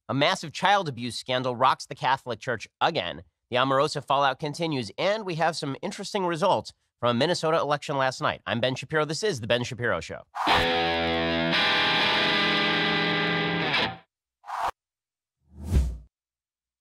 A massive child abuse scandal rocks the Catholic Church again. The Omarosa fallout continues, and we have some interesting results from a Minnesota election last night. I'm Ben Shapiro. This is The Ben Shapiro Show.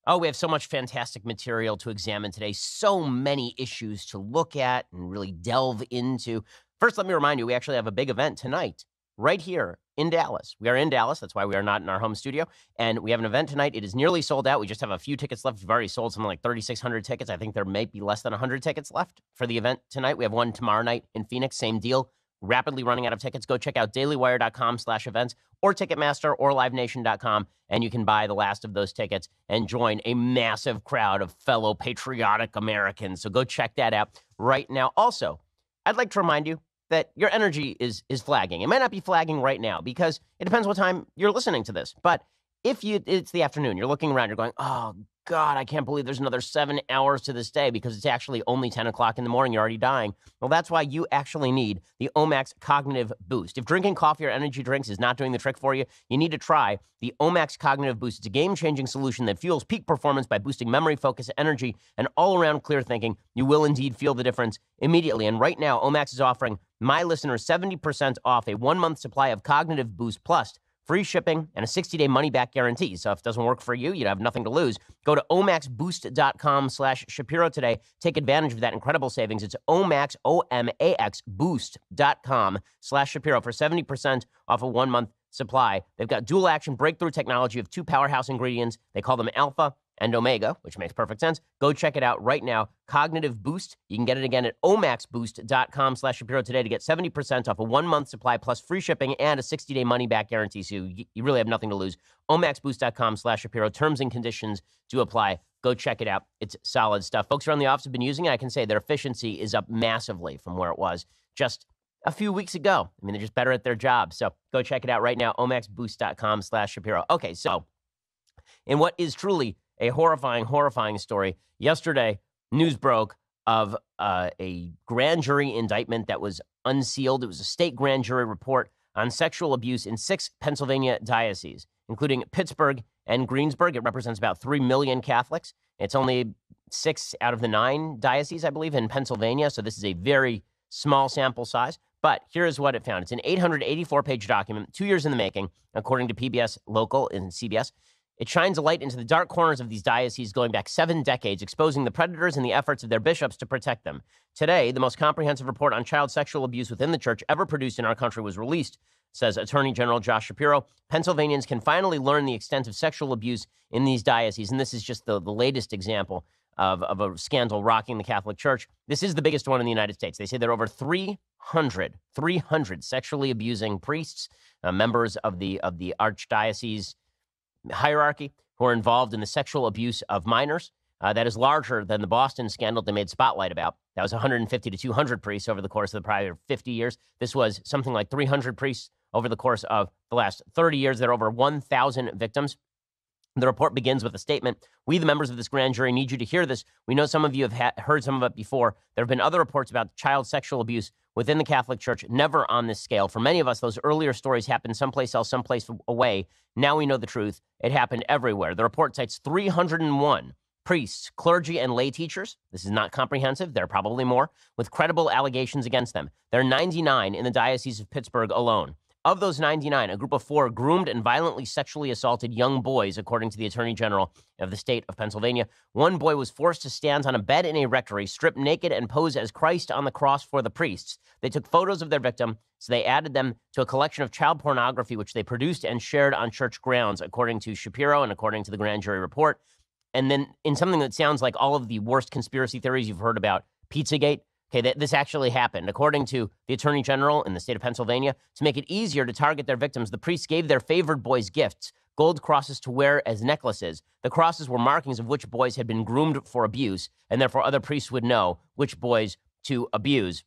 Oh, we have so much fantastic material to examine today. So many issues to look at and really delve into. First, let me remind you, we actually have a big event tonight right here in Dallas. We are in Dallas. That's why we are not in our home studio. And we have an event tonight. It is nearly sold out. We just have a few tickets left. We've already sold something like 3,600 tickets. I think there may be less than 100 tickets left for the event tonight. We have one tomorrow night in Phoenix. Same deal. Rapidly running out of tickets. Go check out dailywire.com/events or Ticketmaster or livenation.com, and you can buy the last of those tickets and join a massive crowd of fellow patriotic Americans. So go check that out right now. Also, I'd like to remind you that your energy is flagging. It might not be flagging right now because it depends what time you're listening to this. But if it's the afternoon, you're looking around, you're going, oh, God, I can't believe there's another 7 hours to this day because it's actually only 10 o'clock in the morning. You're already dying. Well, that's why you actually need the Omax Cognitive Boost. If drinking coffee or energy drinks is not doing the trick for you, you need to try the Omax Cognitive Boost. It's a game-changing solution that fuels peak performance by boosting memory, focus, energy, and all-around clear thinking. You will indeed feel the difference immediately. And right now, Omax is offering my listeners 70% off a 1-month supply of Cognitive Boost Plus, free shipping, and a 60-day money-back guarantee. So if it doesn't work for you, you'd have nothing to lose. Go to omaxboost.com/Shapiro today. Take advantage of that incredible savings. It's Omax, O-M-A-X, boost.com/Shapiro for 70% off a 1-month supply. They've got dual-action breakthrough technology of 2 powerhouse ingredients. They call them Alpha and Omega, which makes perfect sense. Go check it out right now. Cognitive Boost. You can get it again at omaxboost.com/Shapiro today to get 70% off a 1-month supply plus free shipping and a 60-day money-back guarantee. So you really have nothing to lose. omaxboost.com/Shapiro. Terms and conditions do apply. Go check it out. It's solid stuff. Folks around the office have been using it. I can say their efficiency is up massively from where it was just a few weeks ago. I mean, they're just better at their job. So go check it out right now. omaxboost.com/Shapiro. Okay, so in what is truly a horrifying story. Yesterday, news broke of a grand jury indictment that was unsealed. It was a state grand jury report on sexual abuse in 6 Pennsylvania dioceses, including Pittsburgh and Greensburg. It represents about 3 million Catholics. It's only 6 out of the 9 dioceses, I believe, in Pennsylvania. So this is a very small sample size. But here's what it found. It's an 884-page document, 2 years in the making, according to PBS Local and CBS. It shines a light into the dark corners of these dioceses going back 7 decades, exposing the predators and the efforts of their bishops to protect them. Today, the most comprehensive report on child sexual abuse within the church ever produced in our country was released, says Attorney General Josh Shapiro. Pennsylvanians can finally learn the extent of sexual abuse in these dioceses, and this is just the latest example of a scandal rocking the Catholic Church. This is the biggest one in the United States. They say there are over 300 sexually abusing priests, members of the archdiocese hierarchy who are involved in the sexual abuse of minors. That is larger than the Boston scandal they made spotlight about. That was 150 to 200 priests over the course of the prior 50 years. This was something like 300 priests over the course of the last 30 years. There are over 1,000 victims. The report begins with a statement. We, the members of this grand jury, need you to hear this. We know some of you have heard some of it before. There have been other reports about child sexual abuse within the Catholic Church, never on this scale. For many of us, those earlier stories happened someplace else, someplace away. Now we know the truth. It happened everywhere. The report cites 301 priests, clergy, and lay teachers. This is not comprehensive. There are probably more, with credible allegations against them. There are 99 in the Diocese of Pittsburgh alone. Of those 99, a group of 4 groomed and violently sexually assaulted young boys, according to the Attorney General of the state of Pennsylvania. One boy was forced to stand on a bed in a rectory, stripped naked, and pose as Christ on the cross for the priests. They took photos of their victim, so they added them to a collection of child pornography, which they produced and shared on church grounds, according to Shapiro and according to the grand jury report. And then in something that sounds like all of the worst conspiracy theories you've heard about, Pizzagate. Okay, this actually happened. According to the Attorney General in the state of Pennsylvania, to make it easier to target their victims, the priests gave their favored boys gifts, gold crosses to wear as necklaces. The crosses were markings of which boys had been groomed for abuse, and therefore other priests would know which boys to abuse.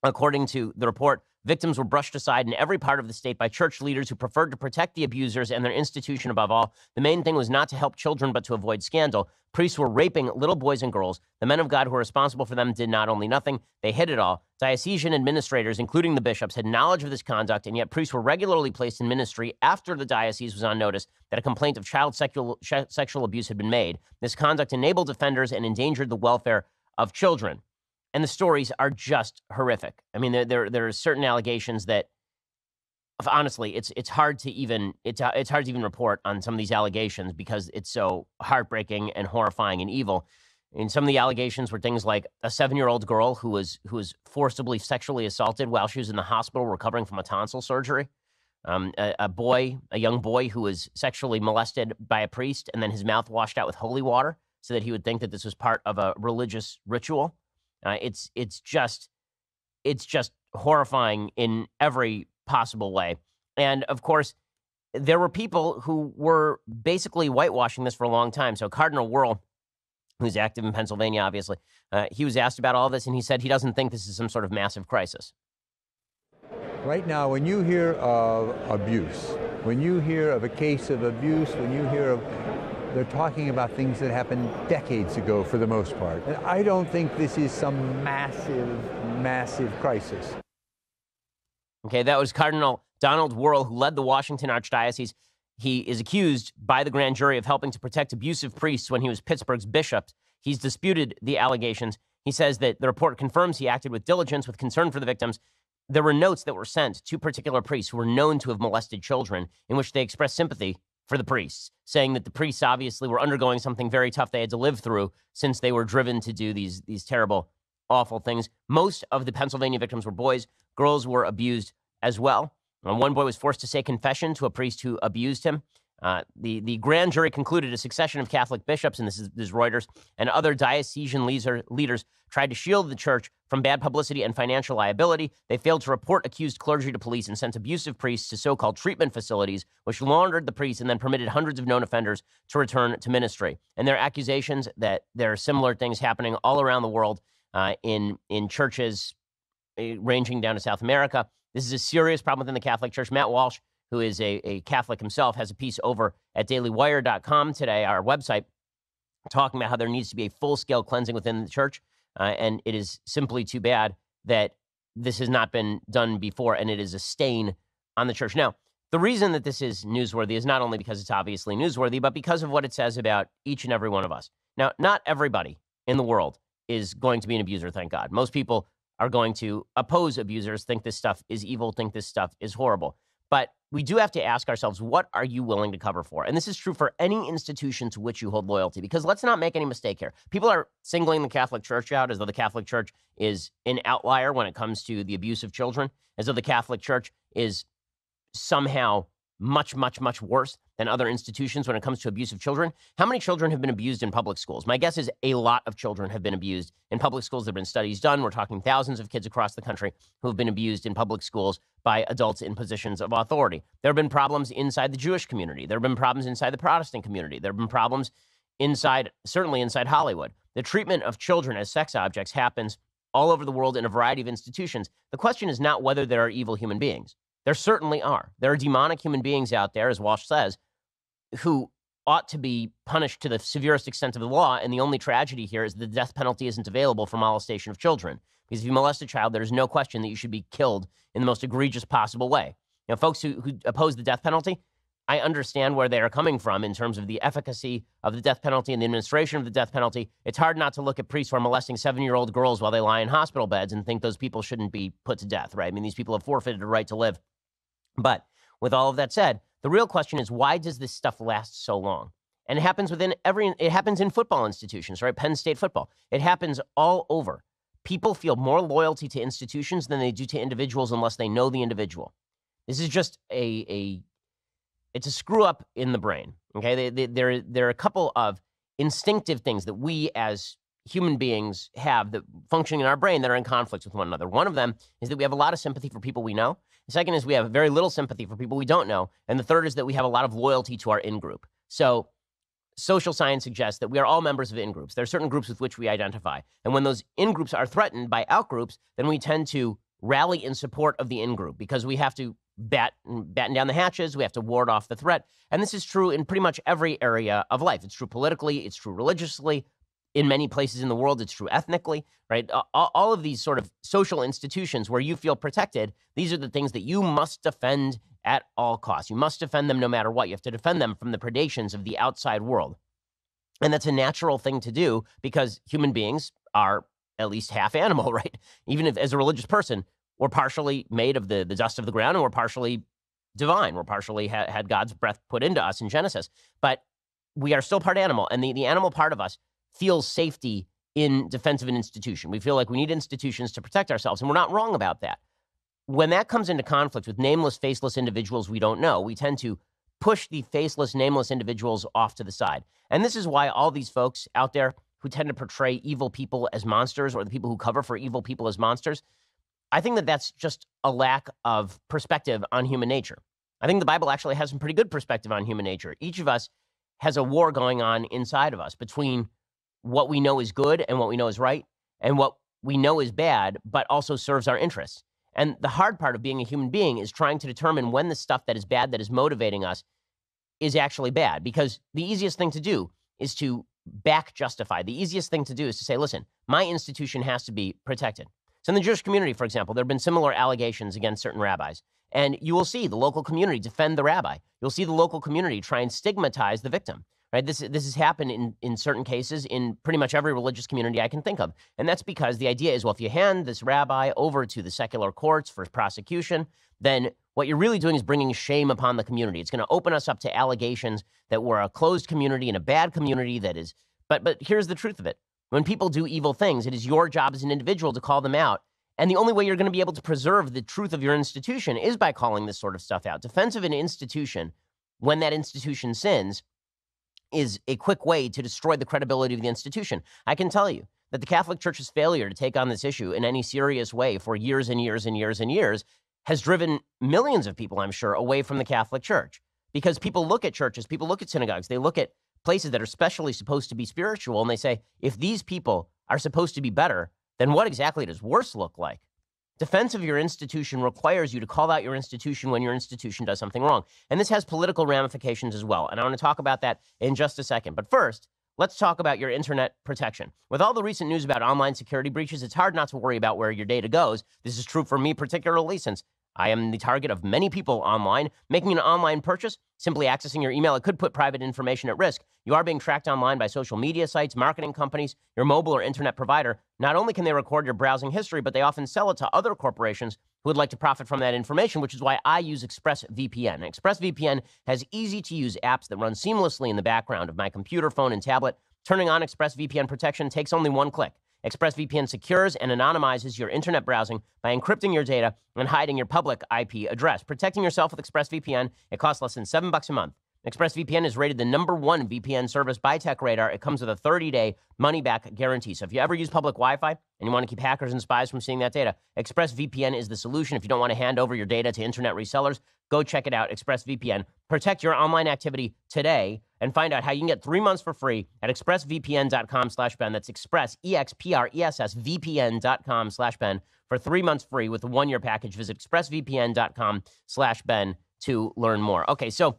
According to the report, Victims were brushed aside in every part of the state by church leaders who preferred to protect the abusers and their institution above all. The main thing was not to help children, but to avoid scandal. Priests were raping little boys and girls. The men of God who were responsible for them did not only nothing, they hid it all. Diocesan administrators, including the bishops, had knowledge of this conduct, and yet priests were regularly placed in ministry after the diocese was on notice that a complaint of child sexual abuse had been made. This conduct enabled offenders and endangered the welfare of children. And the stories are just horrific. I mean, there are certain allegations that, honestly, it's hard to even report on some of these allegations because it's so heartbreaking and horrifying and evil. And some of the allegations were things like a 7-year-old girl who was forcibly sexually assaulted while she was in the hospital recovering from a tonsil surgery. A young boy who was sexually molested by a priest and then his mouth washed out with holy water so that he would think that this was part of a religious ritual. It's just horrifying in every possible way. And of course, there were people who were basically whitewashing this for a long time. So Cardinal Wuerl, who's active in Pennsylvania, obviously, he was asked about all this, and he said he doesn't think this is some sort of massive crisis. Right now, when you hear of abuse, when you hear of a case of abuse, when you hear of, they're talking about things that happened decades ago for the most part. And I don't think this is some massive crisis. Okay, that was Cardinal Donald Wuerl, who led the Washington Archdiocese. He is accused by the grand jury of helping to protect abusive priests when he was Pittsburgh's bishop. He's disputed the allegations. He says that the report confirms he acted with diligence, with concern for the victims. There were notes that were sent to particular priests who were known to have molested children in which they expressed sympathy for the priests, saying that the priests obviously were undergoing something very tough they had to live through since they were driven to do these terrible, awful things. Most of the Pennsylvania victims were boys. Girls were abused as well. One boy was forced to say confession to a priest who abused him. The grand jury concluded a succession of Catholic bishops, and this is Reuters, and other diocesan leaders tried to shield the church from bad publicity and financial liability. They failed to report accused clergy to police and sent abusive priests to so-called treatment facilities, which laundered the priests and then permitted hundreds of known offenders to return to ministry. And there are accusations that there are similar things happening all around the world in churches ranging down to South America. This is a serious problem within the Catholic Church. Matt Walsh, who is a Catholic himself, has a piece over at dailywire.com today, our website, talking about how there needs to be a full-scale cleansing within the church. And it is simply too bad that this has not been done before, and it is a stain on the church. Now, the reason that this is newsworthy is not only because it's obviously newsworthy, but because of what it says about each and every one of us. Now, not everybody in the world is going to be an abuser, thank God. Most people are going to oppose abusers, think this stuff is evil, think this stuff is horrible. But we do have to ask ourselves, what are you willing to cover for? And this is true for any institution to which you hold loyalty, because let's not make any mistake here. People are singling the Catholic Church out as though the Catholic Church is an outlier when it comes to the abuse of children, as though the Catholic Church is somehow much, much, much worse than other institutions when it comes to abuse of children. How many children have been abused in public schools? My guess is a lot of children have been abused in public schools. There have been studies done. We're talking thousands of kids across the country who have been abused in public schools by adults in positions of authority. There have been problems inside the Jewish community. There have been problems inside the Protestant community. There have been problems certainly inside Hollywood. The treatment of children as sex objects happens all over the world in a variety of institutions. The question is not whether there are evil human beings. There certainly are. There are demonic human beings out there, as Walsh says, who ought to be punished to the severest extent of the law. And the only tragedy here is the death penalty isn't available for molestation of children. Because if you molest a child, there's no question that you should be killed in the most egregious possible way. Now, folks who oppose the death penalty, I understand where they are coming from in terms of the efficacy of the death penalty and the administration of the death penalty. It's hard not to look at priests who are molesting 7-year-old girls while they lie in hospital beds and think those people shouldn't be put to death, right? I mean, these people have forfeited the right to live. But with all of that said, the real question is, why does this stuff last so long? And it happens it happens in football institutions, right? Penn State football. It happens all over. People feel more loyalty to institutions than they do to individuals unless they know the individual. This is just it's a screw up in the brain, okay? There are a couple of instinctive things that we as human beings have that functioning in our brain that are in conflict with one another. One of them is that we have a lot of sympathy for people we know. The second is we have very little sympathy for people we don't know. And the third is that we have a lot of loyalty to our in-group. So social science suggests that we are all members of in-groups. There are certain groups with which we identify. And when those in-groups are threatened by out-groups, then we tend to rally in support of the in-group because we have to batten down the hatches. We have to ward off the threat. And this is true in pretty much every area of life. It's true politically. It's true religiously. In many places in the world, it's true ethnically, right? All of these sort of social institutions where you feel protected, these are the things that you must defend at all costs. You must defend them no matter what. You have to defend them from the predations of the outside world. And that's a natural thing to do because human beings are at least half animal, right? Even if, as a religious person, we're partially made of the dust of the ground and we're partially divine. We're partially had God's breath put into us in Genesis. But we are still part animal. And the animal part of us feels safety in defense of an institution. We feel like we need institutions to protect ourselves. And we're not wrong about that. When that comes into conflict with nameless, faceless individuals we don't know, we tend to push the faceless, nameless individuals off to the side. And this is why all these folks out there who tend to portray evil people as monsters, or the people who cover for evil people as monsters, I think that that's just a lack of perspective on human nature. I think the Bible actually has some pretty good perspective on human nature. Each of us has a war going on inside of us between what we know is good and what we know is right, and what we know is bad, but also serves our interests. And the hard part of being a human being is trying to determine when the stuff that is bad, that is motivating us, is actually bad. Because the easiest thing to do is to back justify. The easiest thing to do is to say, listen, my institution has to be protected. So in the Jewish community, for example, there have been similar allegations against certain rabbis. And you will see the local community defend the rabbi. You'll see the local community try and stigmatize the victim. Right? This has happened in certain cases in pretty much every religious community I can think of. And that's because the idea is, well, if you hand this rabbi over to the secular courts for prosecution, then what you're really doing is bringing shame upon the community. It's going to open us up to allegations that we're a closed community and a bad community that is. But here's the truth of it. When people do evil things, it is your job as an individual to call them out. And the only way you're going to be able to preserve the truth of your institution is by calling this sort of stuff out. Defense of an institution, when that institution sins, is a quick way to destroy the credibility of the institution. I can tell you that the Catholic Church's failure to take on this issue in any serious way for years and years and years and years has driven millions of people, I'm sure, away from the Catholic Church. Because people look at churches, people look at synagogues, they look at places that are specially supposed to be spiritual, and they say, if these people are supposed to be better, then what exactly does worse look like? Defense of your institution requires you to call out your institution when your institution does something wrong. And this has political ramifications as well. And I want to talk about that in just a second. But first, let's talk about your internet protection. With all the recent news about online security breaches, it's hard not to worry about where your data goes. This is true for me particularly, since I am the target of many people online. Making an online purchase, simply accessing your email, it could put private information at risk. You are being tracked online by social media sites, marketing companies, your mobile or internet provider. Not only can they record your browsing history, but they often sell it to other corporations who would like to profit from that information, which is why I use ExpressVPN. ExpressVPN has easy-to-use apps that run seamlessly in the background of my computer, phone, and tablet. Turning on ExpressVPN protection takes only one click. ExpressVPN secures and anonymizes your internet browsing by encrypting your data and hiding your public IP address. Protecting yourself with ExpressVPN, it costs less than $7 a month. ExpressVPN is rated the #1 VPN service by TechRadar. It comes with a 30-day money-back guarantee. So if you ever use public Wi-Fi and you want to keep hackers and spies from seeing that data, ExpressVPN is the solution. If you don't want to hand over your data to internet resellers, go check it out, ExpressVPN. Protect your online activity today and find out how you can get 3 months for free at expressvpn.com/Ben. That's Express, EXPRESS, VPN.com/Ben for 3 months free with a 1-year package. Visit expressvpn.com/Ben to learn more. Okay, so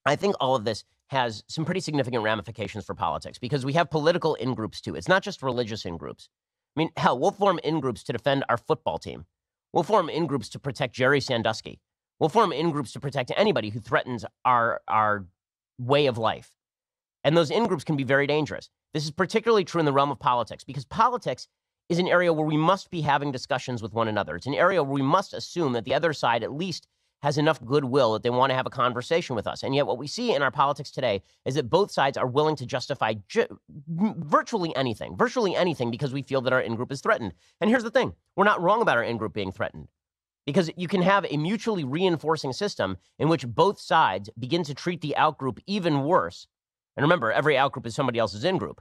I think all of this has some pretty significant ramifications for politics because we have political in-groups too. It's not just religious in-groups. I mean, hell, we'll form in-groups to defend our football team. We'll form in-groups to protect Jerry Sandusky. We'll form in-groups to protect anybody who threatens our way of life. And those in-groups can be very dangerous. This is particularly true in the realm of politics because politics is an area where we must be having discussions with one another. It's an area where we must assume that the other side at least has enough goodwill that they want to have a conversation with us. And yet what we see in our politics today is that both sides are willing to justify virtually anything because we feel that our in-group is threatened. And here's the thing. We're not wrong about our in-group being threatened because you can have a mutually reinforcing system in which both sides begin to treat the out-group even worse. And remember, every out-group is somebody else's in-group.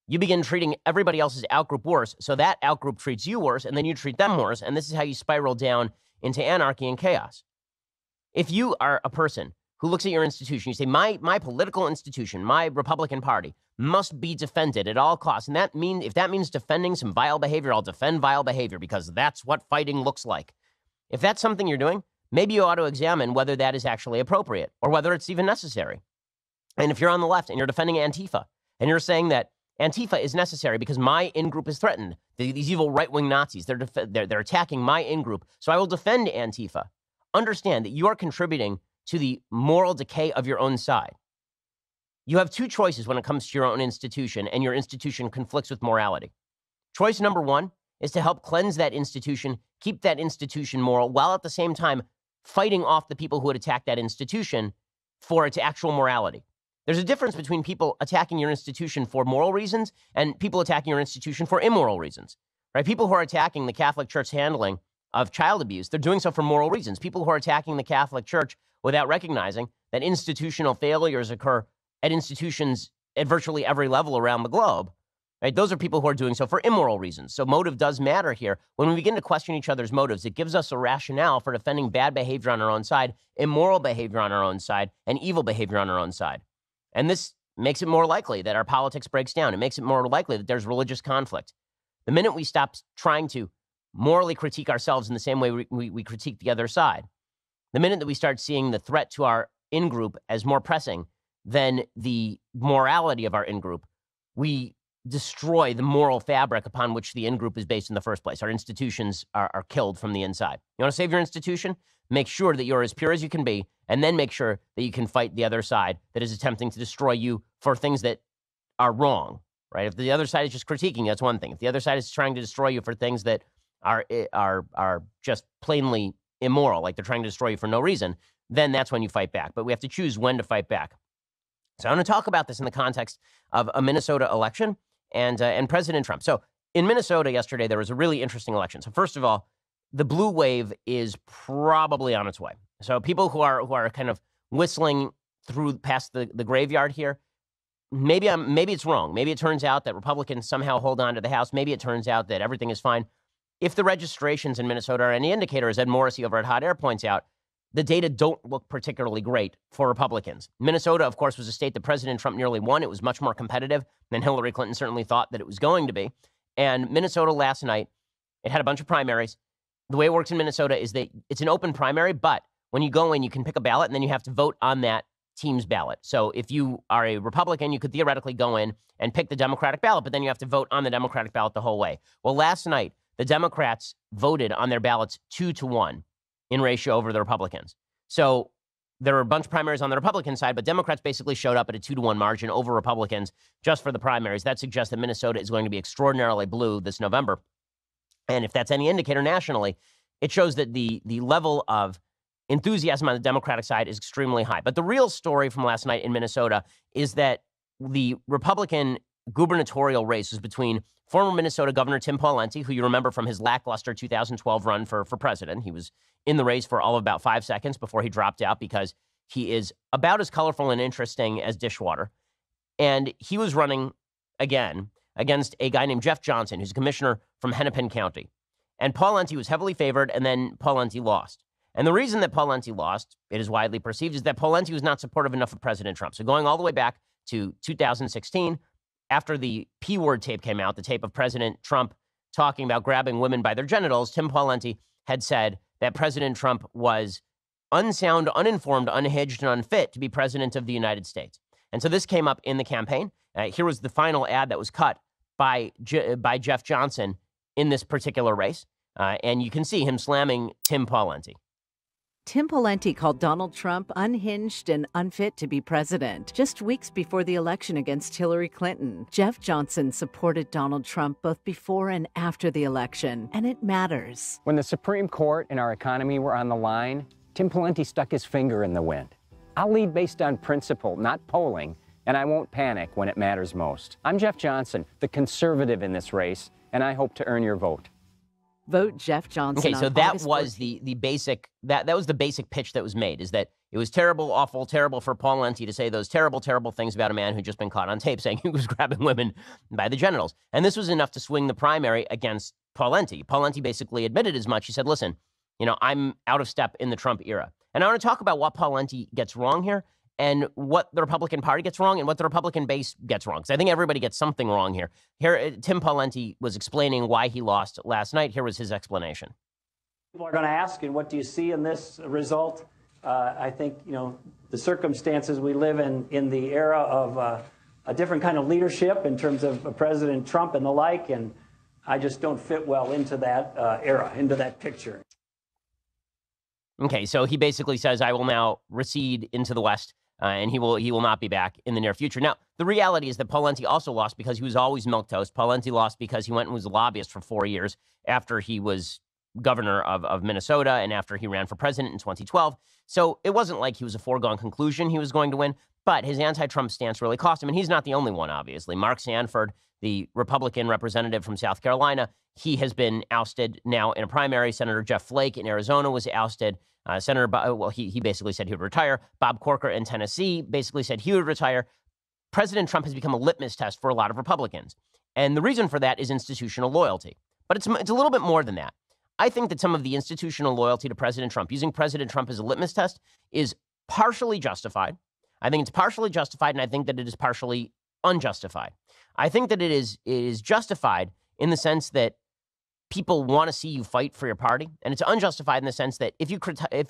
You begin treating everybody else's out-group worse, so that out-group treats you worse, and then you treat them worse, and this is how you spiral down into anarchy and chaos. If you are a person who looks at your institution, you say, my political institution, my Republican Party must be defended at all costs. And if that means defending some vile behavior, I'll defend vile behavior because that's what fighting looks like. If that's something you're doing, maybe you ought to examine whether that is actually appropriate or whether it's even necessary. And if you're on the left and you're defending Antifa and you're saying that Antifa is necessary because my in-group is threatened, these evil right-wing Nazis, they're attacking my in-group, so I will defend Antifa. Understand that you are contributing to the moral decay of your own side. You have two choices when it comes to your own institution, and your institution conflicts with morality. Choice number one is to help cleanse that institution, keep that institution moral, while at the same time fighting off the people who would attack that institution for its actual morality. There's a difference between people attacking your institution for moral reasons and people attacking your institution for immoral reasons, right? People who are attacking the Catholic Church's handling of child abuse, they're doing so for moral reasons. People who are attacking the Catholic Church without recognizing that institutional failures occur at institutions at virtually every level around the globe, right? Those are people who are doing so for immoral reasons. So motive does matter here. When we begin to question each other's motives, it gives us a rationale for defending bad behavior on our own side, immoral behavior on our own side, and evil behavior on our own side. And this makes it more likely that our politics breaks down. It makes it more likely that there's religious conflict. The minute we stop trying to morally critique ourselves in the same way we critique the other side, the minute that we start seeing the threat to our in-group as more pressing than the morality of our in-group, we destroy the moral fabric upon which the in-group is based in the first place. Our institutions are killed from the inside. You want to save your institution? Make sure that you're as pure as you can be, and then make sure that you can fight the other side that is attempting to destroy you for things that are wrong, right? If the other side is just critiquing, that's one thing. If the other side is trying to destroy you for things that are just plainly immoral, like they're trying to destroy you for no reason, then that's when you fight back. But we have to choose when to fight back. So I'm going to talk about this in the context of a Minnesota election and President Trump. So in Minnesota yesterday, there was a really interesting election. So first of all, the blue wave is probably on its way. So people who are kind of whistling through past the graveyard here, maybe it's wrong. Maybe it turns out that Republicans somehow hold on to the House. Maybe it turns out that everything is fine. If the registrations in Minnesota are any indicator, as Ed Morrissey over at Hot Air points out, the data don't look particularly great for Republicans. Minnesota, of course, was a state that President Trump nearly won. It was much more competitive than Hillary Clinton certainly thought that it was going to be. And Minnesota last night, it had a bunch of primaries. The way it works in Minnesota is that it's an open primary, but when you go in, you can pick a ballot, and then you have to vote on that team's ballot. So if you are a Republican, you could theoretically go in and pick the Democratic ballot, but then you have to vote on the Democratic ballot the whole way. Well, last night, the Democrats voted on their ballots 2-1 in ratio over the Republicans. So there were a bunch of primaries on the Republican side, but Democrats basically showed up at a 2-1 margin over Republicans just for the primaries. That suggests that Minnesota is going to be extraordinarily blue this November. And if that's any indicator nationally, it shows that the level of enthusiasm on the Democratic side is extremely high. But the real story from last night in Minnesota is that the Republican gubernatorial race was between former Minnesota Governor Tim Pawlenty, who you remember from his lackluster 2012 run for president. He was in the race for all of about 5 seconds before he dropped out because he is about as colorful and interesting as dishwater. And he was running again against a guy named Jeff Johnson, who's a commissioner from Hennepin County. And Pawlenty was heavily favored, and then Pawlenty lost. And the reason that Pawlenty lost, it is widely perceived, is that Pawlenty was not supportive enough of President Trump. So going all the way back to 2016, after the P-word tape came out, the tape of President Trump talking about grabbing women by their genitals, Tim Pawlenty had said that President Trump was unsound, uninformed, unhinged, and unfit to be president of the United States. And so this came up in the campaign. Here was the final ad that was cut by Jeff Johnson in this particular race. And you can see him slamming Tim Pawlenty. Tim Pawlenty called Donald Trump unhinged and unfit to be president. Just weeks before the election against Hillary Clinton, Jeff Johnson supported Donald Trump both before and after the election, and it matters. When the Supreme Court and our economy were on the line, Tim Pawlenty stuck his finger in the wind. I'll lead based on principle, not polling, and I won't panic when it matters most. I'm Jeff Johnson, the conservative in this race, and I hope to earn your vote. Vote Jeff Johnson. Okay, so that was the basic that was the basic pitch that was made, is that it was terrible, awful, terrible for Pawlenty to say those terrible, terrible things about a man who'd just been caught on tape saying he was grabbing women by the genitals. And this was enough to swing the primary against Pawlenty. Pawlenty basically admitted as much. He said, listen, I'm out of step in the Trump era. And I want to talk about what Pawlenty gets wrong here and what the Republican Party gets wrong and what the Republican base gets wrong. Because I think everybody gets something wrong here. Here, Tim Pawlenty was explaining why he lost last night. Here was his explanation. People are going to ask, and what do you see in this result? I think, the circumstances we live in the era of a different kind of leadership in terms of President Trump and the like, and I just don't fit well into that era, into that picture. Okay, so he basically says, I will now recede into the West, and he will not be back in the near future. Now, the reality is that Pawlenty also lost because he was always milquetoast. Pawlenty lost because he went and was a lobbyist for 4 years after he was governor of Minnesota and after he ran for president in 2012. So it wasn't like he was a foregone conclusion he was going to win, but his anti-Trump stance really cost him. And he's not the only one, obviously. Mark Sanford, the Republican representative from South Carolina, he has been ousted now in a primary. Senator Jeff Flake in Arizona was ousted. He basically said he would retire. Bob Corker in Tennessee basically said he would retire. President Trump has become a litmus test for a lot of Republicans. And the reason for that is institutional loyalty. But it's a little bit more than that. I think that some of the institutional loyalty to President Trump, using President Trump as a litmus test, is partially justified. I think it's partially justified, and I think that it is partially unjustified. I think that it is justified in the sense that people want to see you fight for your party, and it's unjustified in the sense that if you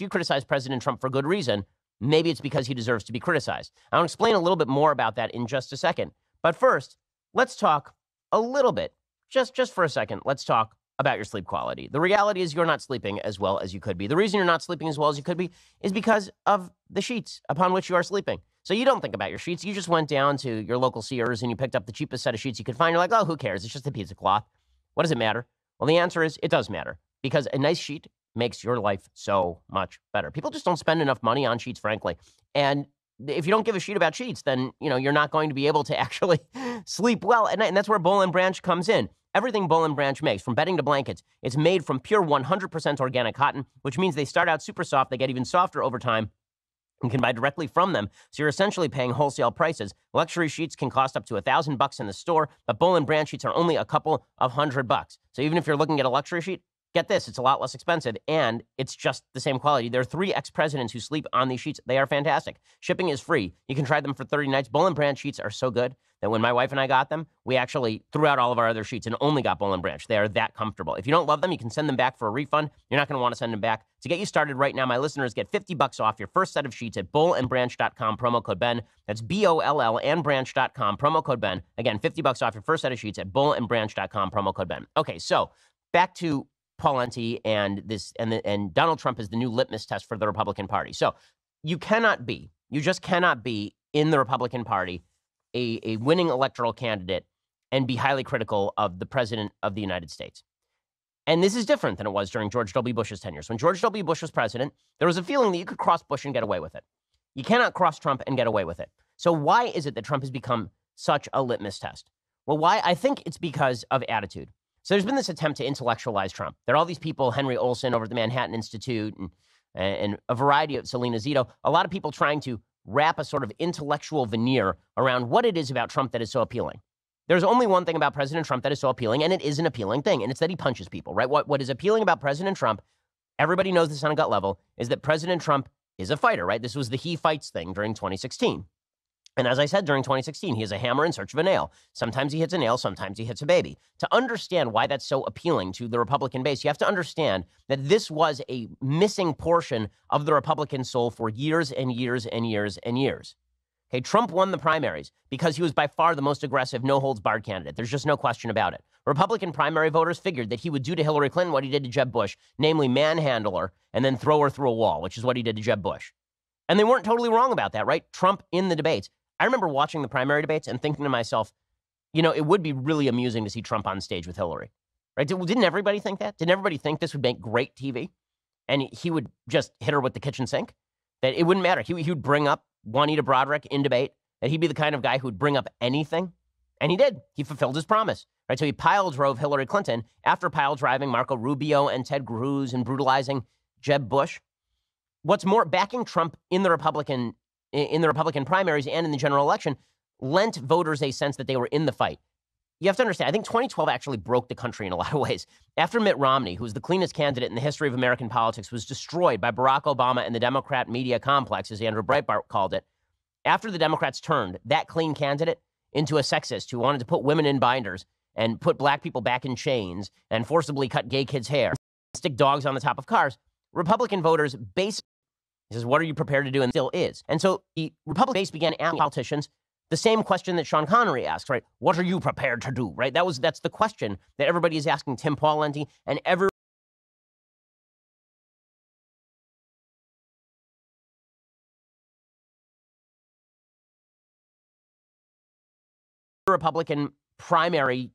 criticize President Trump for good reason, maybe it's because he deserves to be criticized. I'll explain a little bit more about that in just a second. But first, let's talk a little bit, just for a second, let's talk about your sleep quality. The reality is you're not sleeping as well as you could be. The reason you're not sleeping as well as you could be is because of the sheets upon which you are sleeping. So you don't think about your sheets. You just went down to your local Sears and you picked up the cheapest set of sheets you could find. You're like, oh, who cares? It's just a piece of cloth. What does it matter? Well, the answer is it does matter, because a nice sheet makes your life so much better. People just don't spend enough money on sheets, frankly. And if you don't give a shit about sheets, then you're not going to be able to actually sleep well at night. And that's where Boll & Branch comes in. Everything Boll & Branch makes, from bedding to blankets, it's made from pure 100% organic cotton, which means they start out super soft. They get even softer over time. You can buy directly from them, so you're essentially paying wholesale prices. Luxury sheets can cost up to $1,000 in the store, but Boll & Branch sheets are only a couple of $100. So even if you're looking at a luxury sheet, get this, it's a lot less expensive, and it's just the same quality. There are 3 ex-presidents who sleep on these sheets. They are fantastic. Shipping is free. You can try them for 30 nights. Boll & Branch sheets are so good that when my wife and I got them, we actually threw out all of our other sheets and only got Boll & Branch. They are that comfortable. If you don't love them, you can send them back for a refund. You're not going to want to send them back. To get you started right now, my listeners get $50 off your first set of sheets at bollandbranch.com, promo code Ben. That's BOLL and branch.com, promo code Ben. Again, $50 off your first set of sheets at bollandbranch.com, promo code Ben. Okay, so back to Pawlenty and Donald Trump is the new litmus test for the Republican Party. So you just cannot be in the Republican Party a winning electoral candidate and be highly critical of the president of the United States. And this is different than it was during George W. Bush's tenure. So when George W. Bush was president, there was a feeling that you could cross Bush and get away with it. You cannot cross Trump and get away with it. So why is it that Trump has become such a litmus test? Well, why? I think it's because of attitude. So there's been this attempt to intellectualize Trump. There are all these people, Henry Olsen over at the Manhattan Institute and a variety of Selena Zito, a lot of people trying to wrap a sort of intellectual veneer around what it is about Trump that is so appealing. There's only one thing about President Trump that is so appealing, and it is an appealing thing, and it's that he punches people, right? What is appealing about President Trump, everybody knows this on a gut level, is that President Trump is a fighter, right? This was the he fights thing during 2016. And as I said, during 2016, he is a hammer in search of a nail. Sometimes he hits a nail, sometimes he hits a baby. To understand why that's so appealing to the Republican base, you have to understand that this was a missing portion of the Republican soul for years and years and years and years. Okay, Trump won the primaries because he was by far the most aggressive, no-holds-barred candidate. There's just no question about it. Republican primary voters figured that he would do to Hillary Clinton what he did to Jeb Bush, namely manhandle her and then throw her through a wall, which is what he did to Jeb Bush. And they weren't totally wrong about that, right? Trump in the debates. I remember watching the primary debates and thinking to myself, it would be really amusing to see Trump on stage with Hillary, right? Didn't everybody think that? Didn't everybody think this would make great TV? And he would just hit her with the kitchen sink? That it wouldn't matter. He would bring up Juanita Broaddrick in debate, that he'd be the kind of guy who would bring up anything. And he did. He fulfilled his promise, right? So he pile drove Hillary Clinton after pile driving Marco Rubio and Ted Cruz and brutalizing Jeb Bush. What's more, backing Trump in the Republican primaries and in the general election lent voters a sense that they were in the fight. you have to understand, I think 2012 actually broke the country in a lot of ways. After Mitt Romney, who was the cleanest candidate in the history of American politics, was destroyed by Barack Obama and the Democrat media complex, as Andrew Breitbart called it, after the Democrats turned that clean candidate into a sexist who wanted to put women in binders and put black people back in chains and forcibly cut gay kids' hair, stick dogs on the top of cars, Republican voters basically, he says, what are you prepared to do? And still is. And so the Republican base began asking politicians the same question that Sean Connery asked, right? What are you prepared to do, right? That's the question that everybody is asking Tim Pawlenty and every Republican primary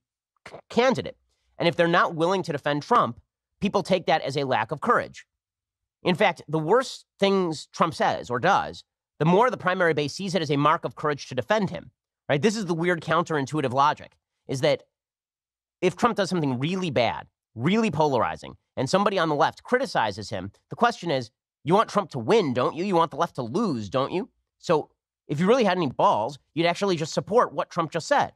candidate. And if they're not willing to defend Trump, people take that as a lack of courage. In fact, the worse things Trump says or does, the more the primary base sees it as a mark of courage to defend him, right? This is the weird counterintuitive logic, is that if Trump does something really bad, really polarizing, and somebody on the left criticizes him, the question is, you want Trump to win, don't you? You want the left to lose, don't you? So if you really had any balls, you'd actually just support what Trump just said,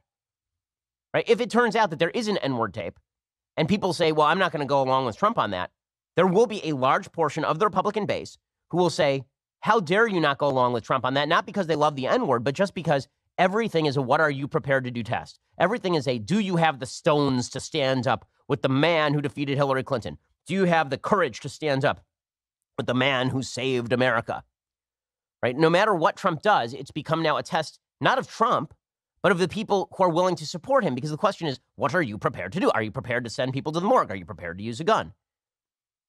right? If it turns out that there is an N-word tape, and people say, well, I'm not going to go along with Trump on that, there will be a large portion of the Republican base who will say, how dare you not go along with Trump on that? Not because they love the N-word, but just because everything is a what are you prepared to do test. Everything is a do you have the stones to stand up with the man who defeated Hillary Clinton? Do you have the courage to stand up with the man who saved America? Right? No matter what Trump does, it's become now a test not of Trump, but of the people who are willing to support him. Because the question is, what are you prepared to do? Are you prepared to send people to the morgue? Are you prepared to use a gun?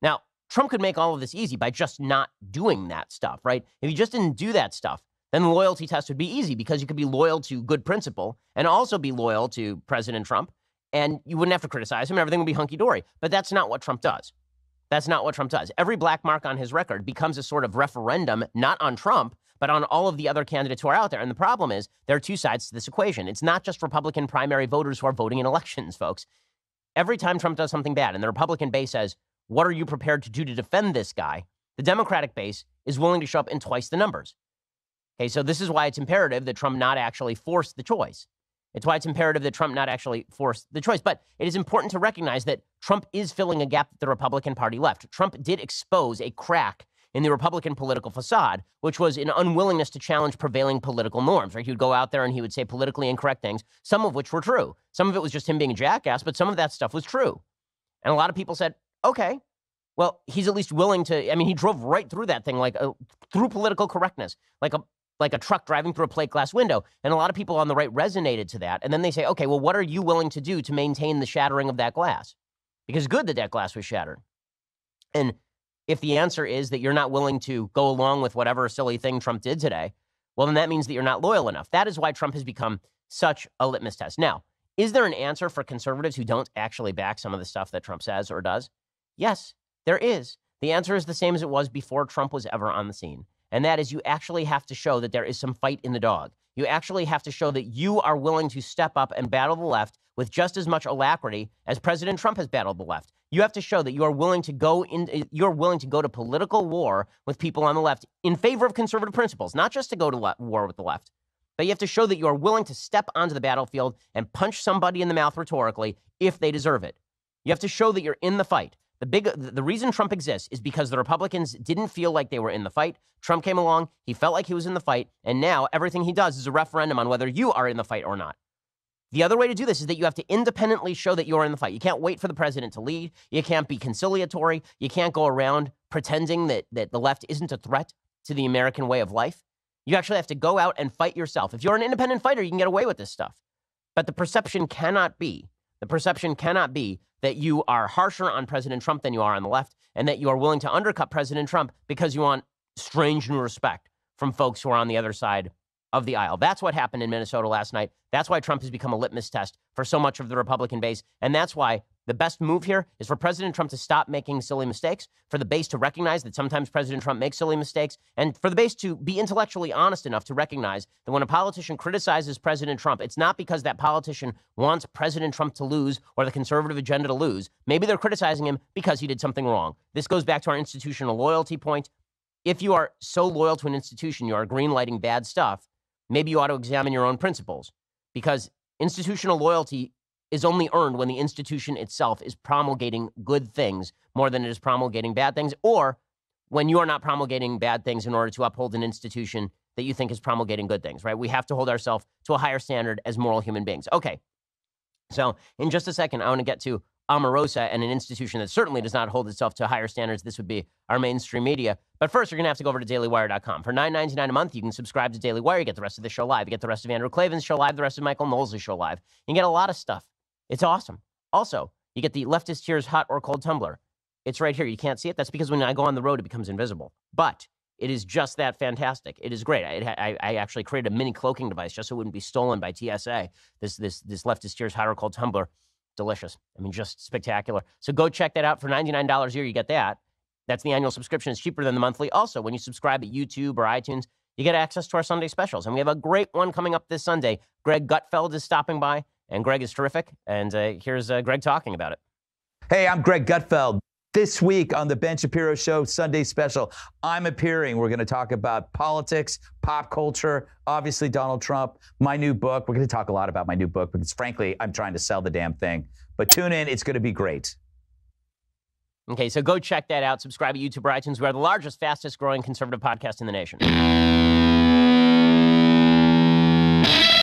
Now, Trump could make all of this easy by just not doing that stuff, right? If he just didn't do that stuff, then the loyalty test would be easy because you could be loyal to good principle and also be loyal to President Trump, and you wouldn't have to criticize him. Everything would be hunky-dory. But that's not what Trump does. That's not what Trump does. Every black mark on his record becomes a sort of referendum, not on Trump, but on all of the other candidates who are out there. And the problem is there are two sides to this equation. It's not just Republican primary voters who are voting in elections, folks. Every time Trump does something bad and the Republican base says, what are you prepared to do to defend this guy? The Democratic base is willing to show up in twice the numbers. Okay, so this is why it's imperative that Trump not actually force the choice. It's why it's imperative that Trump not actually force the choice. But it is important to recognize that Trump is filling a gap that the Republican Party left. Trump did expose a crack in the Republican political facade, which was an unwillingness to challenge prevailing political norms, right? He would go out there and he would say politically incorrect things, some of which were true. Some of it was just him being a jackass, but some of that stuff was true. And a lot of people said, okay, well, he's at least willing to, I mean, he drove right through that thing, through political correctness, like a truck driving through a plate glass window. And a lot of people on the right resonated to that. And then they say, okay, well, what are you willing to do to maintain the shattering of that glass? Because good that glass was shattered. And if the answer is that you're not willing to go along with whatever silly thing Trump did today, well, then that means that you're not loyal enough. That is why Trump has become such a litmus test. Now, is there an answer for conservatives who don't actually back some of the stuff that Trump says or does? Yes, there is. The answer is the same as it was before Trump was ever on the scene. And that is you actually have to show that there is some fight in the dog. You actually have to show that you are willing to step up and battle the left with just as much alacrity as President Trump has battled the left. You have to show that you are willing to go to political war with people on the left in favor of conservative principles, not just to go to war with the left. But you have to show that you are willing to step onto the battlefield and punch somebody in the mouth rhetorically if they deserve it. You have to show that you're in the fight. The reason Trump exists is because the Republicans didn't feel like they were in the fight. Trump came along, he felt like he was in the fight, and now everything he does is a referendum on whether you are in the fight or not. The other way to do this is that you have to independently show that you're in the fight. You can't wait for the president to lead. You can't be conciliatory. You can't go around pretending that the left isn't a threat to the American way of life. You actually have to go out and fight yourself. If you're an independent fighter, you can get away with this stuff. But the perception cannot be that you are harsher on President Trump than you are on the left, and that you are willing to undercut President Trump because you want strange new respect from folks who are on the other side of the aisle. That's what happened in Minnesota last night. That's why Trump has become a litmus test for so much of the Republican base. And that's why the best move here is for President Trump to stop making silly mistakes, for the base to recognize that sometimes President Trump makes silly mistakes, and for the base to be intellectually honest enough to recognize that when a politician criticizes President Trump, it's not because that politician wants President Trump to lose or the conservative agenda to lose. Maybe they're criticizing him because he did something wrong. This goes back to our institutional loyalty point. If you are so loyal to an institution, you are greenlighting bad stuff, maybe you ought to examine your own principles, because institutional loyalty is only earned when the institution itself is promulgating good things more than it is promulgating bad things, or when you are not promulgating bad things in order to uphold an institution that you think is promulgating good things, right? We have to hold ourselves to a higher standard as moral human beings. Okay, so in just a second, I want to get to Omarosa and an institution that certainly does not hold itself to higher standards. This would be our mainstream media. But first, you're going to have to go over to dailywire.com. For $9.99 a month, you can subscribe to Daily Wire. You get the rest of the show live. You get the rest of Andrew Klavan's show live, the rest of Michael Knowles' show live. You get a lot of stuff. It's awesome. Also, you get the Leftist Tears hot or cold tumbler. It's right here. You can't see it. That's because when I go on the road, it becomes invisible. But it is just that fantastic. It is great. I actually created a mini cloaking device just so it wouldn't be stolen by TSA. This Leftist Tears hot or cold tumbler. Delicious. I mean, just spectacular. So go check that out. For $99 a year, you get that. That's the annual subscription. It's cheaper than the monthly. Also, when you subscribe at YouTube or iTunes, you get access to our Sunday specials. And we have a great one coming up this Sunday. Greg Gutfeld is stopping by, and Greg is terrific. And here's Greg talking about it. Hey, I'm Greg Gutfeld. This week on the Ben Shapiro Show Sunday special, I'm appearing. We're going to talk about politics, pop culture, obviously Donald Trump, my new book. We're going to talk a lot about my new book because, frankly, I'm trying to sell the damn thing. But tune in. It's going to be great. Okay, so go check that out. Subscribe at YouTube or iTunes. We are the largest, fastest growing conservative podcast in the nation.